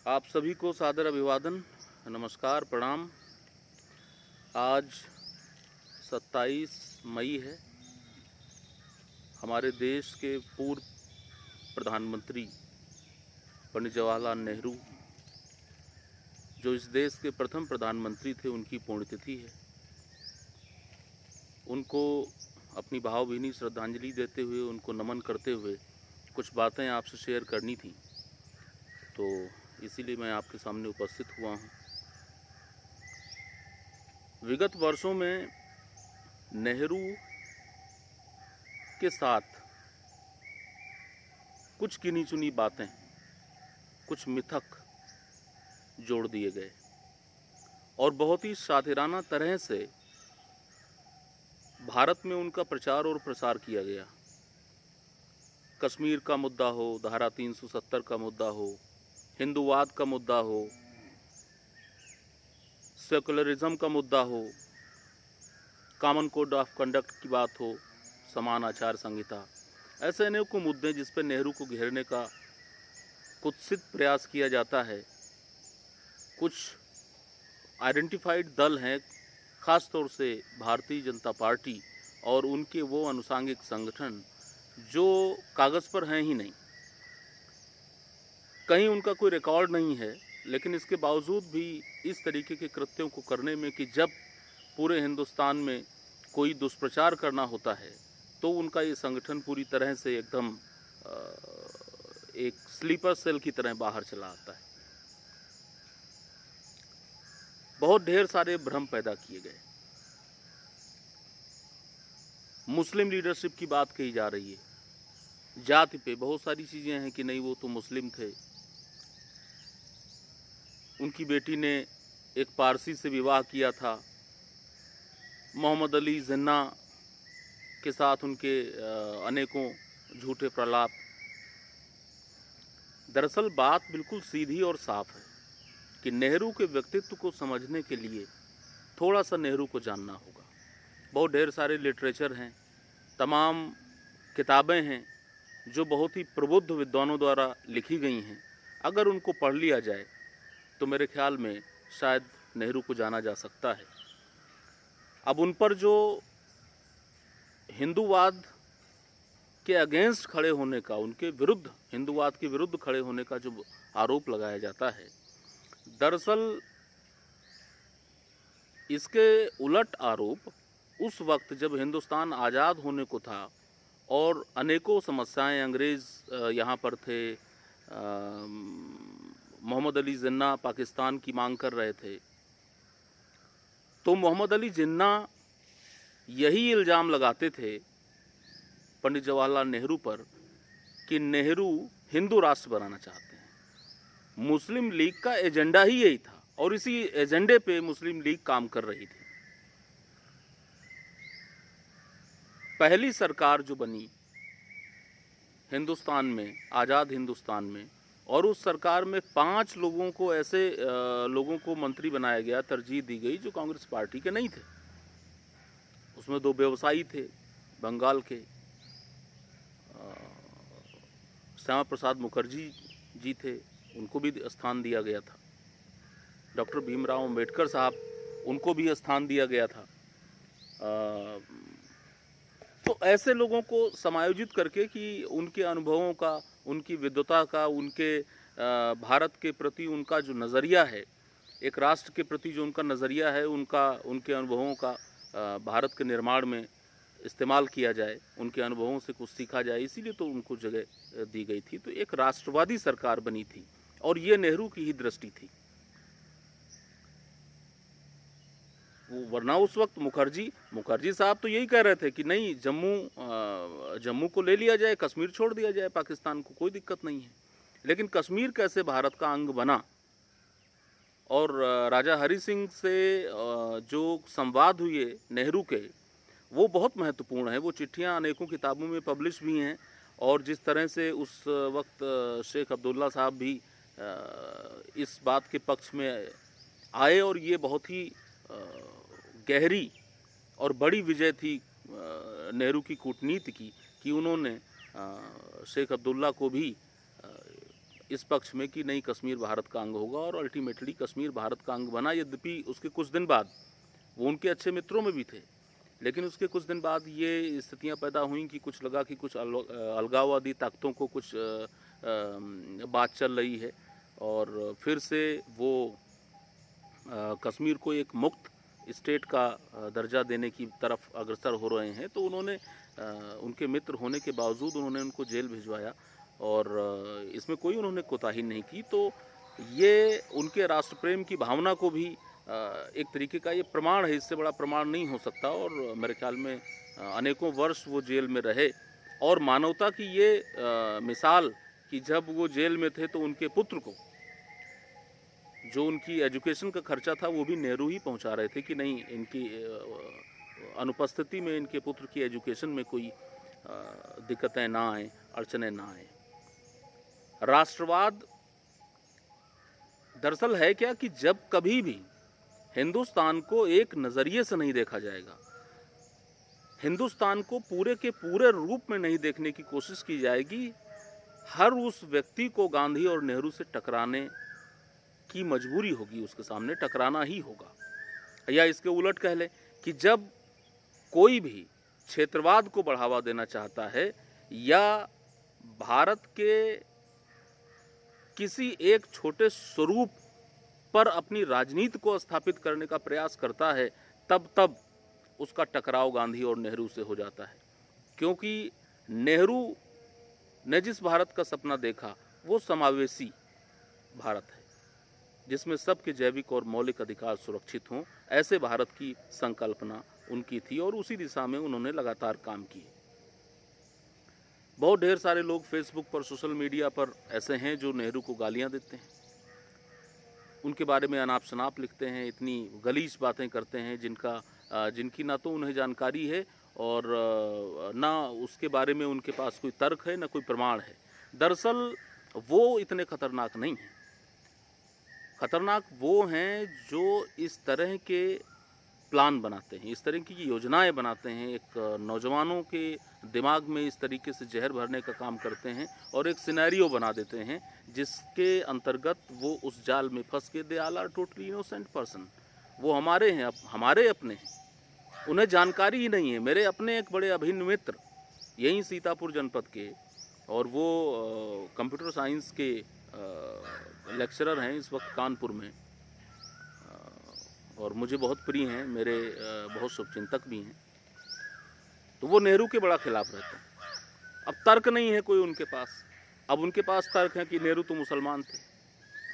आप सभी को सादर अभिवादन, नमस्कार, प्रणाम। आज 27 मई है। हमारे देश के पूर्व प्रधानमंत्री पंडित जवाहरलाल नेहरू, जो इस देश के प्रथम प्रधानमंत्री थे, उनकी पुण्यतिथि है। उनको अपनी भावभीनी श्रद्धांजलि देते हुए, उनको नमन करते हुए कुछ बातें आपसे शेयर करनी थी, तो इसीलिए मैं आपके सामने उपस्थित हुआ हूँ। विगत वर्षों में नेहरू के साथ कुछ गिनी चुनी बातें, कुछ मिथक जोड़ दिए गए और बहुत ही शातिराना तरह से भारत में उनका प्रचार और प्रसार किया गया। कश्मीर का मुद्दा हो, धारा 370 का मुद्दा हो, हिंदूवाद का मुद्दा हो, सेकुलरिज्म का मुद्दा हो, कॉमन कोड ऑफ कंडक्ट की बात हो, समान आचार संहिता, ऐसे अनेकों मुद्दे जिस पर नेहरू को घेरने का कुत्सित प्रयास किया जाता है। कुछ आइडेंटिफाइड दल हैं, खास तौर से भारतीय जनता पार्टी और उनके वो अनुसांगिक संगठन जो कागज़ पर हैं ही नहीं, कहीं उनका कोई रिकॉर्ड नहीं है, लेकिन इसके बावजूद भी इस तरीके के कृत्यों को करने में कि जब पूरे हिंदुस्तान में कोई दुष्प्रचार करना होता है तो उनका ये संगठन पूरी तरह से एकदम एक स्लीपर सेल की तरह बाहर चला आता है। बहुत ढेर सारे भ्रम पैदा किए गए। मुस्लिम लीडरशिप की बात कही जा रही है, जाति पे बहुत सारी चीज़ें हैं कि नहीं वो तो मुस्लिम थे, उनकी बेटी ने एक पारसी से विवाह किया था, मोहम्मद अली जिन्ना के साथ उनके अनेकों झूठे प्रलाप। दरअसल बात बिल्कुल सीधी और साफ है कि नेहरू के व्यक्तित्व को समझने के लिए थोड़ा सा नेहरू को जानना होगा। बहुत ढेर सारे लिटरेचर हैं, तमाम किताबें हैं जो बहुत ही प्रबुद्ध विद्वानों द्वारा लिखी गई हैं। अगर उनको पढ़ लिया जाए तो मेरे ख्याल में शायद नेहरू को जाना जा सकता है। अब उन पर जो हिंदूवाद के अगेंस्ट खड़े होने का, उनके विरुद्ध, हिंदूवाद के विरुद्ध खड़े होने का जो आरोप लगाया जाता है, दरअसल इसके उलट आरोप उस वक्त जब हिंदुस्तान आज़ाद होने को था और अनेकों समस्याएं, अंग्रेज़ यहाँ पर थे, मोहम्मद अली जिन्ना पाकिस्तान की मांग कर रहे थे, तो मोहम्मद अली जिन्ना यही इल्ज़ाम लगाते थे पंडित जवाहरलाल नेहरू पर कि नेहरू हिंदू राष्ट्र बनाना चाहते हैं। मुस्लिम लीग का एजेंडा ही यही था और इसी एजेंडे पे मुस्लिम लीग काम कर रही थी। पहली सरकार जो बनी हिंदुस्तान में, आज़ाद हिंदुस्तान में, और उस सरकार में 5 लोगों को, ऐसे लोगों को मंत्री बनाया गया, तरजीह दी गई जो कांग्रेस पार्टी के नहीं थे। उसमें 2 व्यवसायी थे, बंगाल के श्यामा प्रसाद मुखर्जी जी थे, उनको भी स्थान दिया गया था। डॉक्टर भीमराव अम्बेडकर साहब, उनको भी स्थान दिया गया था। तो ऐसे लोगों को समायोजित करके कि उनके अनुभवों का, उनकी विद्वता का, उनके भारत के प्रति उनका जो नज़रिया है, एक राष्ट्र के प्रति जो उनका नज़रिया है, उनके अनुभवों का भारत के निर्माण में इस्तेमाल किया जाए, उनके अनुभवों से कुछ सीखा जाए, इसीलिए तो उनको जगह दी गई थी। तो एक राष्ट्रवादी सरकार बनी थी और ये नेहरू की ही दृष्टि थी। वरना उस वक्त मुखर्जी साहब तो यही कह रहे थे कि नहीं, जम्मू को ले लिया जाए, कश्मीर छोड़ दिया जाए पाकिस्तान को, कोई दिक्कत नहीं है। लेकिन कश्मीर कैसे भारत का अंग बना, और राजा हरि सिंह से जो संवाद हुए नेहरू के, वो बहुत महत्वपूर्ण है। वो चिट्ठियाँ अनेकों किताबों में पब्लिश भी हैं, और जिस तरह से उस वक्त शेख अब्दुल्ला साहब भी इस बात के पक्ष में आए, और ये बहुत ही गहरी और बड़ी विजय थी नेहरू की कूटनीति की कि उन्होंने शेख अब्दुल्ला को भी इस पक्ष में कि नहीं, कश्मीर भारत का अंग होगा, और अल्टीमेटली कश्मीर भारत का अंग बना। यद्यपि उसके कुछ दिन बाद वो उनके अच्छे मित्रों में भी थे, लेकिन उसके कुछ दिन बाद ये स्थितियां पैदा हुई कि कुछ लगा कि कुछ अलगाववादी ताकतों को कुछ बात चल रही है, और फिर से वो कश्मीर को एक मुक्त स्टेट का दर्जा देने की तरफ अग्रसर हो रहे हैं। तो उन्होंने उनके मित्र होने के बावजूद उन्होंने उनको जेल भिजवाया, और इसमें कोई उन्होंने कोताही नहीं की। तो ये उनके राष्ट्र प्रेम की भावना को भी एक तरीके का ये प्रमाण है, इससे बड़ा प्रमाण नहीं हो सकता। और मेरे ख्याल में अनेकों वर्ष वो जेल में रहे, और मानवता की ये मिसाल कि जब वो जेल में थे तो उनके पुत्र को जो उनकी एजुकेशन का खर्चा था वो भी नेहरू ही पहुंचा रहे थे, कि नहीं, इनकी अनुपस्थिति में इनके पुत्र की एजुकेशन में कोई दिक्कतें ना आए, अड़चने ना आए। राष्ट्रवाद दरअसल है क्या कि जब कभी भी हिंदुस्तान को एक नज़रिए से नहीं देखा जाएगा, हिंदुस्तान को पूरे के पूरे रूप में नहीं देखने की कोशिश की जाएगी, हर उस व्यक्ति को गांधी और नेहरू से टकराने की मजबूरी होगी, उसके सामने टकराना ही होगा। या इसके उलट कह लें कि जब कोई भी क्षेत्रवाद को बढ़ावा देना चाहता है या भारत के किसी एक छोटे स्वरूप पर अपनी राजनीति को स्थापित करने का प्रयास करता है, तब उसका टकराव गांधी और नेहरू से हो जाता है। क्योंकि नेहरू ने जिस भारत का सपना देखा वो समावेशी भारत है, जिसमें सबके जैविक और मौलिक अधिकार सुरक्षित हों, ऐसे भारत की संकल्पना उनकी थी, और उसी दिशा में उन्होंने लगातार काम किए। बहुत ढेर सारे लोग फेसबुक पर, सोशल मीडिया पर ऐसे हैं जो नेहरू को गालियां देते हैं, उनके बारे में अनाप शनाप लिखते हैं, इतनी गलीज बातें करते हैं जिनकी ना तो उन्हें जानकारी है और ना उसके बारे में उनके पास कोई तर्क है, ना कोई प्रमाण है। दरअसल वो इतने खतरनाक नहीं हैं। खतरनाक वो हैं जो इस तरह के प्लान बनाते हैं, इस तरह की योजनाएं बनाते हैं, एक नौजवानों के दिमाग में इस तरीके से जहर भरने का काम करते हैं और एक सिनेरियो बना देते हैं जिसके अंतर्गत वो उस जाल में फंस के, they all are totally innocent person, वो हमारे हैं, हमारे अपने हैं, उन्हें जानकारी ही नहीं है। मेरे अपने एक बड़े अभिन्न मित्र यहीं सीतापुर जनपद के, और वो कंप्यूटर साइंस के लेक्चरर हैं इस वक्त कानपुर में, और मुझे बहुत प्रिय हैं, मेरे बहुत शुभचिंतक भी हैं। तो वो नेहरू के बड़ा खिलाफ रहते हैं। अब तर्क नहीं है कोई उनके पास। अब उनके पास तर्क है कि नेहरू तो मुसलमान थे।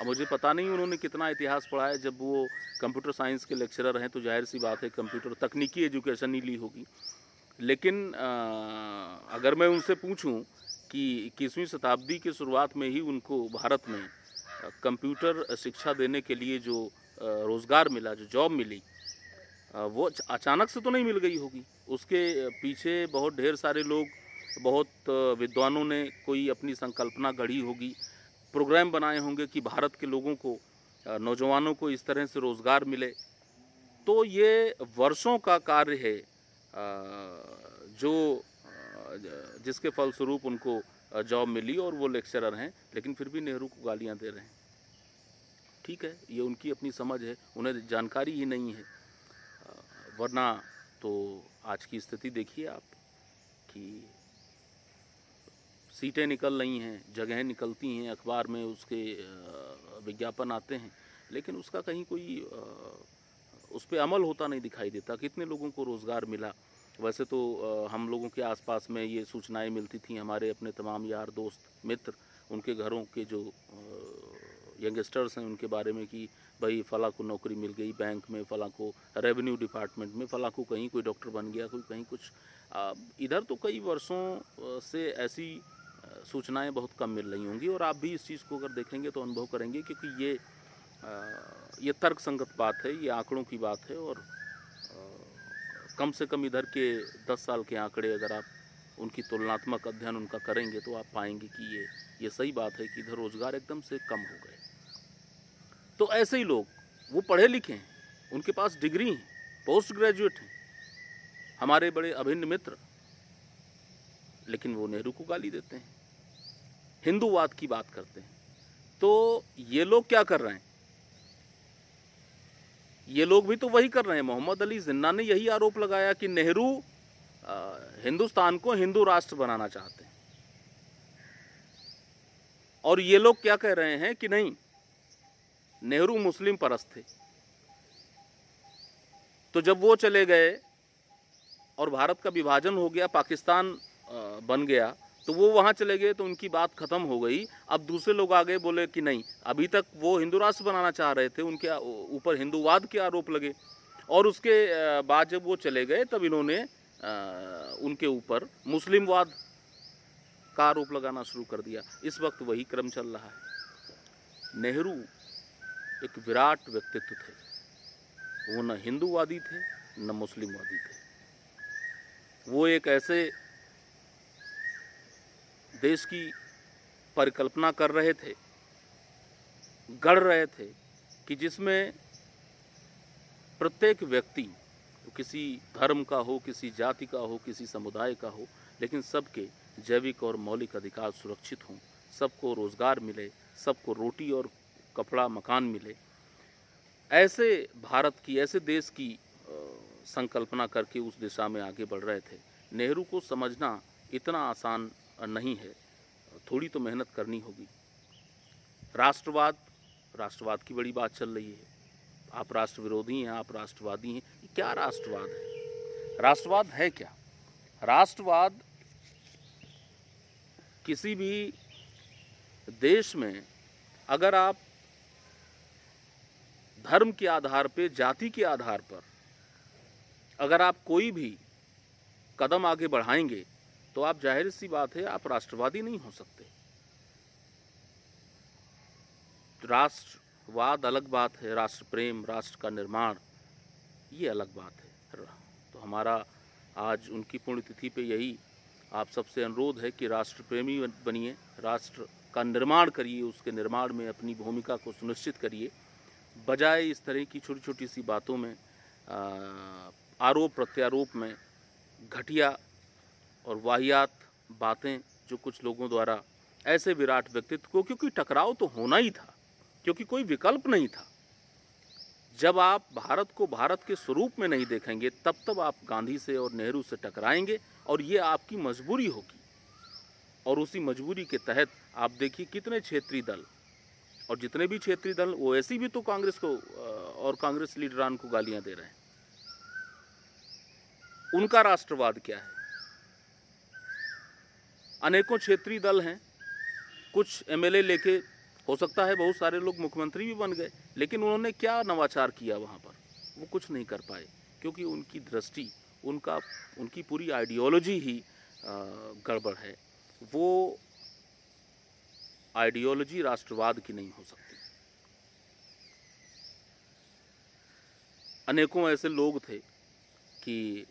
अब मुझे पता नहीं उन्होंने कितना इतिहास पढ़ा है। जब वो कंप्यूटर साइंस के लेक्चरर हैं तो जाहिर सी बात है कंप्यूटर तकनीकी एजुकेशन ही ली होगी। लेकिन अगर मैं उनसे पूछूं कि 21वीं शताब्दी के शुरुआत में ही उनको भारत में कंप्यूटर शिक्षा देने के लिए जो रोज़गार मिला, जो जॉब मिली, वो अचानक से तो नहीं मिल गई होगी। उसके पीछे बहुत ढेर सारे लोग, बहुत विद्वानों ने कोई अपनी संकल्पना गढ़ी होगी, प्रोग्राम बनाए होंगे कि भारत के लोगों को, नौजवानों को इस तरह से रोज़गार मिले। तो ये वर्षों का कार्य है जो जिसके फलस्वरूप उनको जॉब मिली और वो लेक्चरर हैं, लेकिन फिर भी नेहरू को गालियां दे रहे हैं। ठीक है, ये उनकी अपनी समझ है, उन्हें जानकारी ही नहीं है। वरना तो आज की स्थिति देखिए आप कि सीटें निकल रही हैं, जगहें निकलती हैं, अखबार में उसके विज्ञापन आते हैं, लेकिन उसका कहीं कोई उस पर अमल होता नहीं दिखाई देता। कितने लोगों को रोज़गार मिला। वैसे तो हम लोगों के आसपास में ये सूचनाएं मिलती थी, हमारे अपने तमाम यार दोस्त मित्र, उनके घरों के जो यंगस्टर्स हैं उनके बारे में कि भाई फ़लाँ को नौकरी मिल गई बैंक में, फ़लाँ को रेवेन्यू डिपार्टमेंट में, फ़लाँ को कहीं कोई डॉक्टर बन गया, कोई कहीं कुछ। इधर तो कई वर्षों से ऐसी सूचनाएं बहुत कम मिल रही होंगी, और आप भी इस चीज़ को अगर देखेंगे तो अनुभव करेंगे, क्योंकि ये तर्क संगत बात है, ये आंकड़ों की बात है। और कम से कम इधर के 10 साल के आंकड़े अगर आप उनकी तुलनात्मक अध्ययन उनका करेंगे तो आप पाएंगे कि ये सही बात है कि इधर रोज़गार एकदम से कम हो गए। तो ऐसे ही लोग, वो पढ़े लिखे हैं, उनके पास डिग्री हैं, पोस्ट ग्रेजुएट हैं, हमारे बड़े अभिन्न मित्र, लेकिन वो नेहरू को गाली देते हैं, हिंदूवाद की बात करते हैं। तो ये लोग क्या कर रहे हैं? ये लोग भी तो वही कर रहे हैं। मोहम्मद अली जिन्ना ने यही आरोप लगाया कि नेहरू हिंदुस्तान को हिंदू राष्ट्र बनाना चाहते हैं, और ये लोग क्या कह रहे हैं कि नहीं, नेहरू मुस्लिम परस्त थे। तो जब वो चले गए और भारत का विभाजन हो गया, पाकिस्तान बन गया, तो वो वहाँ चले गए तो उनकी बात खत्म हो गई। अब दूसरे लोग आ गए, बोले कि नहीं, अभी तक वो हिंदू राष्ट्र बनाना चाह रहे थे, उनके ऊपर हिंदूवाद के आरोप लगे, और उसके बाद जब वो चले गए तब इन्होंने उनके ऊपर मुस्लिमवाद का आरोप लगाना शुरू कर दिया। इस वक्त वही क्रम चल रहा है। नेहरू एक विराट व्यक्तित्व थे। वो न हिंदूवादी थे न मुस्लिमवादी थे। वो एक ऐसे देश की परिकल्पना कर रहे थे, गढ़ रहे थे कि जिसमें प्रत्येक व्यक्ति, किसी धर्म का हो, किसी जाति का हो, किसी समुदाय का हो, लेकिन सबके जैविक और मौलिक अधिकार सुरक्षित हों, सबको रोज़गार मिले, सबको रोटी और कपड़ा मकान मिले। ऐसे भारत की, ऐसे देश की संकल्पना करके उस दिशा में आगे बढ़ रहे थे। नेहरू को समझना इतना आसान नहीं है, थोड़ी तो मेहनत करनी होगी। राष्ट्रवाद की बड़ी बात चल रही है। आप राष्ट्र विरोधी हैं, आप राष्ट्रवादी हैं। क्या राष्ट्रवाद है? राष्ट्रवाद है क्या? राष्ट्रवाद किसी भी देश में अगर आप धर्म के आधार पे, जाति के आधार पर अगर आप कोई भी कदम आगे बढ़ाएंगे तो आप, जाहिर सी बात है, आप राष्ट्रवादी नहीं हो सकते। राष्ट्रवाद अलग बात है, राष्ट्र प्रेम, राष्ट्र का निर्माण, ये अलग बात है। तो हमारा आज उनकी पुण्यतिथि पे यही आप सबसे अनुरोध है कि राष्ट्र प्रेमी बनिए, राष्ट्र का निर्माण करिए, उसके निर्माण में अपनी भूमिका को सुनिश्चित करिए, बजाय इस तरह की छोटी छोटी सी बातों में, आरोप प्रत्यारोप में, घटिया और वाहियात बातें जो कुछ लोगों द्वारा ऐसे विराट व्यक्तित्व को, क्योंकि टकराव तो होना ही था, क्योंकि कोई विकल्प नहीं था। जब आप भारत को भारत के स्वरूप में नहीं देखेंगे तब आप गांधी से और नेहरू से टकराएंगे, और ये आपकी मजबूरी होगी। और उसी मजबूरी के तहत आप देखिए कितने क्षेत्रीय दल, और जितने भी क्षेत्रीय दल, ओवैसी भी तो कांग्रेस को और कांग्रेस लीडरान को गालियां दे रहे हैं। उनका राष्ट्रवाद क्या है? अनेकों क्षेत्रीय दल हैं, कुछ एमएलए लेके, हो सकता है बहुत सारे लोग मुख्यमंत्री भी बन गए, लेकिन उन्होंने क्या नवाचार किया वहाँ पर? वो कुछ नहीं कर पाए, क्योंकि उनकी दृष्टि, उनकी पूरी आइडियोलॉजी ही गड़बड़ है। वो आइडियोलॉजी राष्ट्रवाद की नहीं हो सकती। अनेकों ऐसे लोग थे कि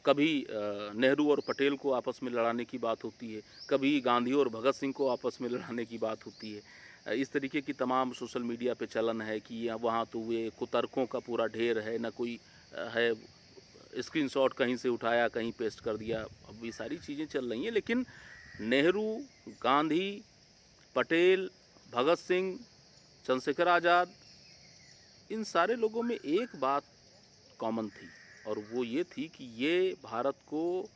कभी नेहरू और पटेल को आपस में लड़ाने की बात होती है, कभी गांधी और भगत सिंह को आपस में लड़ाने की बात होती है। इस तरीके की तमाम सोशल मीडिया पे चलन है कि वहाँ तो वे कुतर्कों का पूरा ढेर है, ना कोई है, स्क्रीनशॉट कहीं से उठाया, कहीं पेस्ट कर दिया। अब ये सारी चीज़ें चल रही हैं, लेकिन नेहरू, गांधी, पटेल, भगत सिंह, चंद्रशेखर आज़ाद, इन सारे लोगों में एक बात कॉमन थी, और वो ये थी कि ये भारत को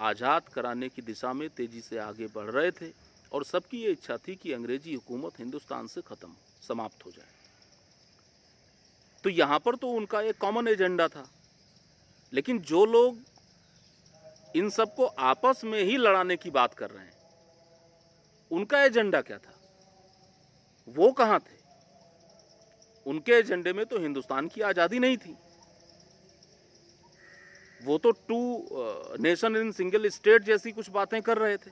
आज़ाद कराने की दिशा में तेज़ी से आगे बढ़ रहे थे, और सबकी ये इच्छा थी कि अंग्रेजी हुकूमत हिंदुस्तान से समाप्त हो जाए। तो यहाँ पर तो उनका एक कॉमन एजेंडा था। लेकिन जो लोग इन सबको आपस में ही लड़ाने की बात कर रहे हैं, उनका एजेंडा क्या था? वो कहाँ थे? उनके एजेंडे में तो हिंदुस्तान की आज़ादी नहीं थी। वो तो two nation in single state जैसी कुछ बातें कर रहे थे।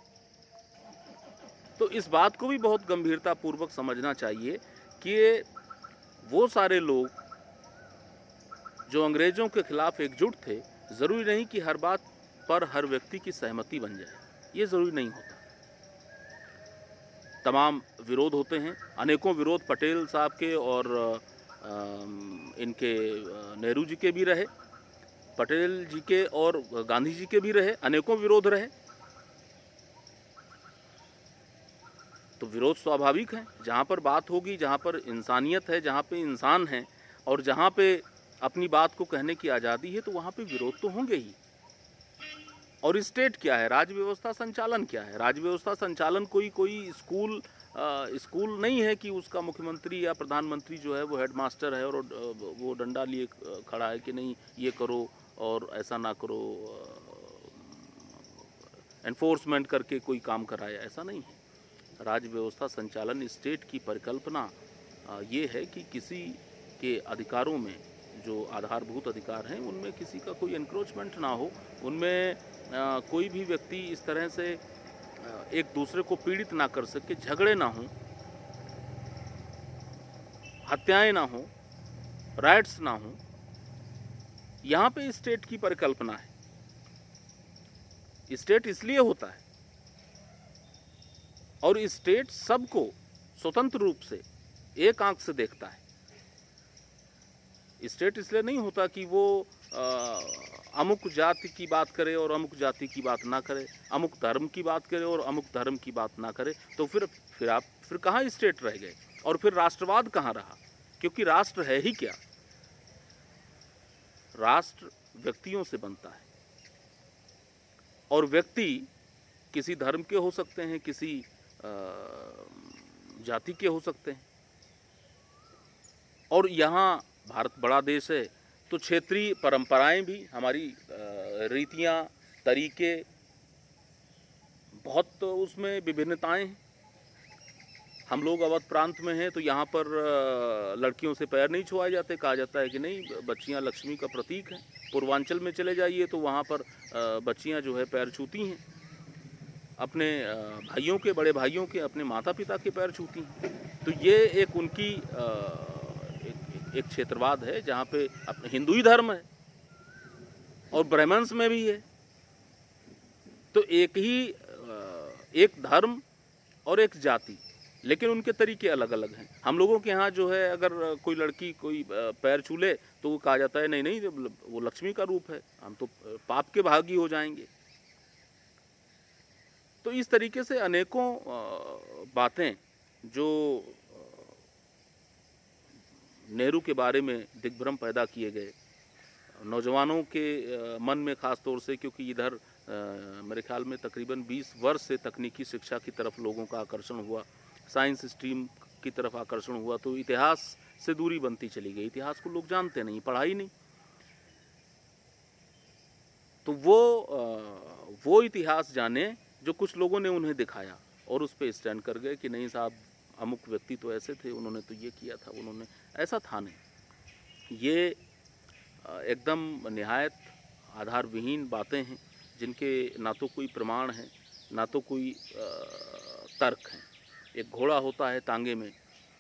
तो इस बात को भी बहुत गंभीरता पूर्वक समझना चाहिए कि वो सारे लोग जो अंग्रेज़ों के खिलाफ एकजुट थे, ज़रूरी नहीं कि हर बात पर हर व्यक्ति की सहमति बन जाए, ये ज़रूरी नहीं होता। तमाम विरोध होते हैं, अनेकों विरोध पटेल साहब के और इनके नेहरू जी के भी रहे, पटेल जी के और गांधी जी के भी रहे, अनेकों विरोध रहे। तो विरोध स्वाभाविक है। जहाँ पर बात होगी, जहाँ पर इंसानियत है, जहाँ पे इंसान है और जहाँ पे अपनी बात को कहने की आज़ादी है, तो वहाँ पे विरोध तो होंगे ही। और स्टेट क्या है, राज्य व्यवस्था संचालन क्या है? राज्य व्यवस्था संचालन कोई स्कूल नहीं है कि उसका मुख्यमंत्री या प्रधानमंत्री जो है वो हेडमास्टर है और वो डंडा लिए खड़ा है कि नहीं ये करो और ऐसा ना करो, एनफोर्समेंट करके कोई काम कराए, ऐसा नहीं है। राज्य व्यवस्था संचालन स्टेट की परिकल्पना ये है कि किसी के अधिकारों में जो आधारभूत अधिकार हैं उनमें किसी का कोई एनक्रोचमेंट ना हो, उनमें कोई भी व्यक्ति इस तरह से एक दूसरे को पीड़ित ना कर सके, झगड़े ना हो, हत्याएं ना हो, राइट्स ना हो। यहाँ पे स्टेट की परिकल्पना है। स्टेट इसलिए होता है और स्टेट सबको स्वतंत्र रूप से एक आंख से देखता है। स्टेट इसलिए नहीं होता कि वो अमुक जाति की बात करे और अमुक जाति की बात ना करे, अमुक धर्म की बात करे और अमुक धर्म की बात ना करे। तो फिर कहाँ स्टेट रह गए और फिर राष्ट्रवाद कहाँ रहा? क्योंकि राष्ट्र है ही क्या? राष्ट्र व्यक्तियों से बनता है और व्यक्ति किसी धर्म के हो सकते हैं, किसी जाति के हो सकते हैं। और यहाँ भारत बड़ा देश है तो क्षेत्रीय परंपराएं भी, हमारी रीतियाँ, तरीके, बहुत उसमें विभिन्नताएं हैं। हम लोग अवध प्रांत में हैं तो यहाँ पर लड़कियों से पैर नहीं छुआए जाते, कहा जाता है कि नहीं बच्चियाँ लक्ष्मी का प्रतीक हैं। पूर्वांचल में चले जाइए तो वहाँ पर बच्चियाँ जो है पैर छूती हैं, अपने भाइयों के, बड़े भाइयों के, अपने माता पिता के पैर छूती हैं। तो ये एक उनकी एक क्षेत्रवाद है जहाँ पे अपने हिंदू ही धर्म है और ब्राह्मण्स में भी है। तो एक धर्म और एक जाति, लेकिन उनके तरीके अलग अलग हैं। हम लोगों के यहाँ जो है अगर कोई लड़की कोई पैर छू ले तो वो कहा जाता है नहीं नहीं वो लक्ष्मी का रूप है, हम तो पाप के भागी हो जाएंगे। तो इस तरीके से अनेकों बातें जो नेहरू के बारे में दिग्भ्रम पैदा किए गए नौजवानों के मन में, ख़ास तौर से क्योंकि इधर मेरे ख्याल में तकरीबन 20 वर्ष से तकनीकी शिक्षा की तरफ लोगों का आकर्षण हुआ, साइंस स्ट्रीम की तरफ आकर्षण हुआ, तो इतिहास से दूरी बनती चली गई। इतिहास को लोग जानते नहीं, पढ़ाई नहीं। तो वो इतिहास जाने जो कुछ लोगों ने उन्हें दिखाया और उस पर स्टैंड कर गए कि नहीं साहब अमुक व्यक्ति तो ऐसे थे, उन्होंने तो ये किया था, उन्होंने ऐसा था नहीं। ये एकदम निहायत आधार विहीन बातें हैं जिनके ना तो कोई प्रमाण है ना तो कोई तर्क है। एक घोड़ा होता है तांगे में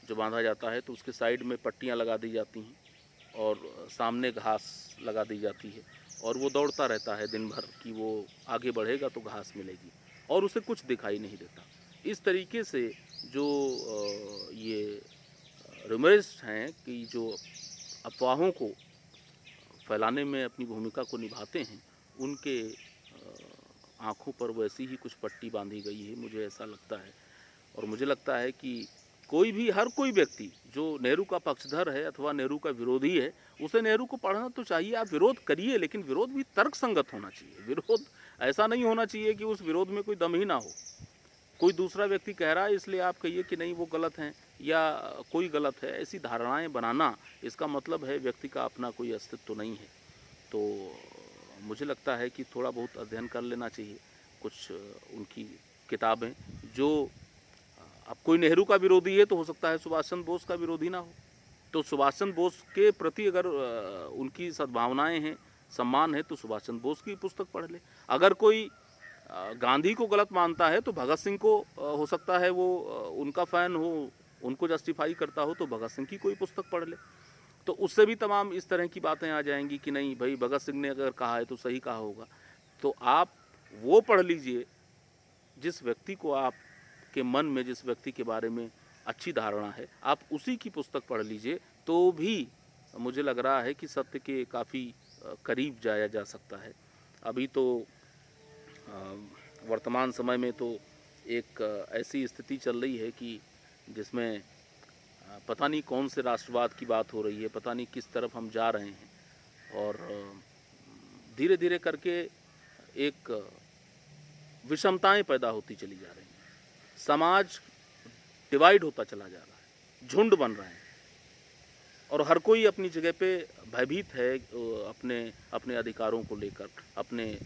जो बांधा जाता है तो उसके साइड में पट्टियाँ लगा दी जाती हैं और सामने घास लगा दी जाती है और वो दौड़ता रहता है दिन भर कि वो आगे बढ़ेगा तो घास मिलेगी और उसे कुछ दिखाई नहीं देता। इस तरीके से जो ये रूमरिस्ट हैं कि जो अफवाहों को फैलाने में अपनी भूमिका को निभाते हैं, उनके आँखों पर वैसी ही कुछ पट्टी बांधी गई है, मुझे ऐसा लगता है। और मुझे लगता है कि हर कोई व्यक्ति जो नेहरू का पक्षधर है अथवा नेहरू का विरोधी है, उसे नेहरू को पढ़ना तो चाहिए। आप विरोध करिए, लेकिन विरोध भी तर्क संगत होना चाहिए। विरोध ऐसा नहीं होना चाहिए कि उस विरोध में कोई दम ही ना हो। कोई दूसरा व्यक्ति कह रहा है इसलिए आप कहिए कि नहीं वो गलत हैं या कोई गलत है। ऐसी धारणाएं बनाना, इसका मतलब है व्यक्ति का अपना कोई अस्तित्व तो नहीं है। तो मुझे लगता है कि थोड़ा बहुत अध्ययन कर लेना चाहिए, कुछ उनकी किताबें। जो अब कोई नेहरू का विरोधी है तो हो सकता है सुभाष चंद्र बोस का विरोधी ना हो, तो सुभाष चंद्र बोस के प्रति अगर उनकी सद्भावनाएं हैं, सम्मान है, तो सुभाष चंद्र बोस की पुस्तक पढ़ ले। अगर कोई गांधी को गलत मानता है तो भगत सिंह को हो सकता है वो उनका फ़ैन हो, उनको जस्टिफाई करता हो, तो भगत सिंह की कोई पुस्तक पढ़ ले। तो उससे भी तमाम इस तरह की बातें आ जाएंगी कि नहीं भाई भगत सिंह ने अगर कहा है तो सही कहा होगा। तो आप वो पढ़ लीजिए जिस व्यक्ति को आपके मन में, जिस व्यक्ति के बारे में अच्छी धारणा है, आप उसी की पुस्तक पढ़ लीजिए, तो भी मुझे लग रहा है कि सत्य के काफ़ी करीब जाया जा सकता है। अभी तो वर्तमान समय में तो एक ऐसी स्थिति चल रही है कि जिसमें पता नहीं कौन से राष्ट्रवाद की बात हो रही है, पता नहीं किस तरफ हम जा रहे हैं, और धीरे धीरे करके एक विषमताएं पैदा होती चली जा रही हैं। समाज डिवाइड होता चला जा रहा है, झुंड बन रहे हैं, और हर कोई अपनी जगह पे भयभीत है अपने अपने अधिकारों को लेकर, अपने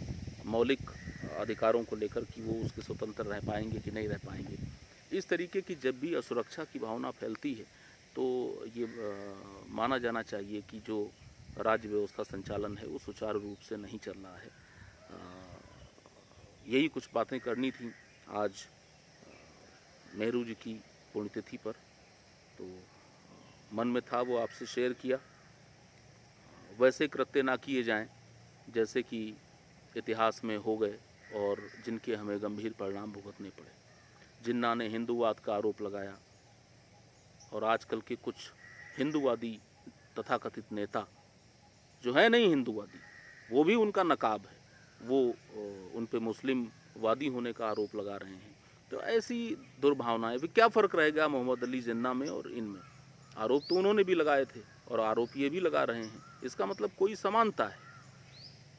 मौलिक अधिकारों को लेकर कि वो उसके स्वतंत्र रह पाएंगे कि नहीं रह पाएंगे। इस तरीके की जब भी असुरक्षा की भावना फैलती है तो ये माना जाना चाहिए कि जो राज्य व्यवस्था संचालन है वो सुचारू रूप से नहीं चल रहा है। यही कुछ बातें करनी थी आज नेहरू जी की पुण्यतिथि पर, तो मन में था वो आपसे शेयर किया। वैसे कृत्य ना किए जाएं जैसे कि इतिहास में हो गए और जिनके हमें गंभीर परिणाम भुगतने पड़े। जिन्ना ने हिंदूवाद का आरोप लगाया और आजकल के कुछ हिंदूवादी तथाकथित नेता जो है नहीं हिंदूवादी, वो भी उनका नकाब है, वो उन पे मुस्लिमवादी होने का आरोप लगा रहे हैं। तो ऐसी दुर्भावनाएं, फिर क्या फ़र्क रहेगा मोहम्मद अली जिन्ना में और इनमें? आरोप तो उन्होंने भी लगाए थे और आरोप ये भी लगा रहे हैं, इसका मतलब कोई समानता है।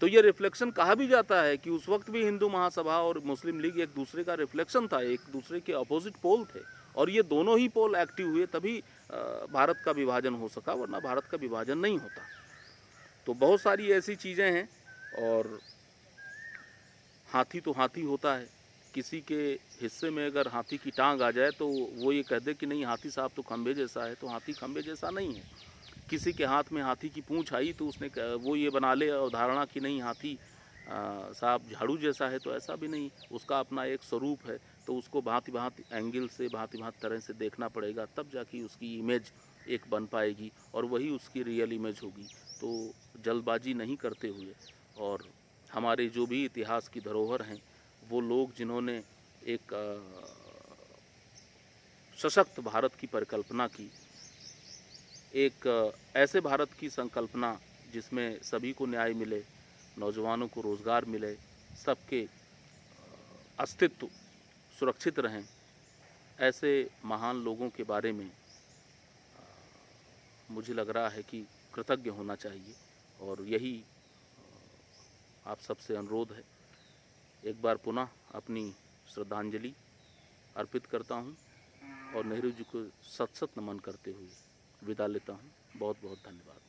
तो ये रिफ्लेक्शन कहा भी जाता है कि उस वक्त भी हिंदू महासभा और मुस्लिम लीग एक दूसरे का रिफ्लेक्शन था, एक दूसरे के अपोजिट पोल थे, और ये दोनों ही पोल एक्टिव हुए तभी भारत का विभाजन हो सका, वरना भारत का विभाजन नहीं होता। तो बहुत सारी ऐसी चीज़ें हैं, और हाथी तो हाथी होता है। किसी के हिस्से में अगर हाथी की टांग आ जाए तो वो ये कह दे कि नहीं हाथी साहब तो खंबे जैसा है, तो हाथी खंबे जैसा नहीं है। किसी के हाथ में हाथी की पूंछ आई तो उसने वो ये बना ले अवधारणा कि नहीं हाथी साहब झाड़ू जैसा है, तो ऐसा भी नहीं, उसका अपना एक स्वरूप है। तो उसको भांति भांति एंगल से, भांति भांति तरह से देखना पड़ेगा, तब जाके उसकी इमेज एक बन पाएगी और वही उसकी रियल इमेज होगी। तो जल्दबाजी नहीं करते हुए, और हमारे जो भी इतिहास की धरोहर हैं, वो लोग जिन्होंने एक सशक्त भारत की परिकल्पना की, एक ऐसे भारत की संकल्पना जिसमें सभी को न्याय मिले, नौजवानों को रोज़गार मिले, सबके अस्तित्व सुरक्षित रहें, ऐसे महान लोगों के बारे में मुझे लग रहा है कि कृतज्ञ होना चाहिए। और यही आप सबसे अनुरोध है। एक बार पुनः अपनी श्रद्धांजलि अर्पित करता हूँ और नेहरू जी को सत सत नमन करते हुए विदा लेता हूँ। बहुत बहुत धन्यवाद।